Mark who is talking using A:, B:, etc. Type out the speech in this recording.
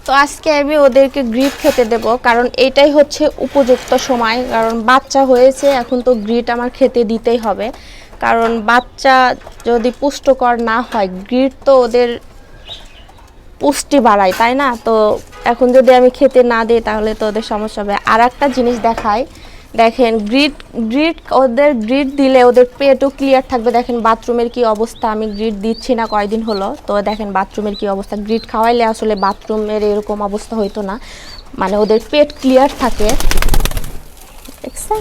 A: তো আজকে আমি ওদেরকে গ্রিট খেতে দেব, কারণ এটাই হচ্ছে উপযুক্ত সময়, কারণ বাচ্চা হয়েছে, এখন তো গ্রিট আমার খেতে দিতেই হবে। কারণ বাচ্চা যদি পুষ্টকর না হয়, গ্রিট তো ওদের পুষ্টি বাড়ায়, তাই না? তো এখন যদি আমি খেতে না দিই তাহলে তো ওদের সমস্যা হবে। আর একটা জিনিস দেখাই, দেখেন গ্রিট গ্রিট ওদের গ্রিট দিলে ওদের পেটও ক্লিয়ার থাকবে। দেখেন বাথরুমের কি অবস্থা, আমি গ্রিট দিচ্ছি না কয়দিন হলো, তো দেখেন বাথরুমের কি অবস্থা। গ্রিট খাওয়াইলে আসলে বাথরুমের এরকম অবস্থা হইতো না, মানে ওদের পেট ক্লিয়ার থাকে, দেখছেন?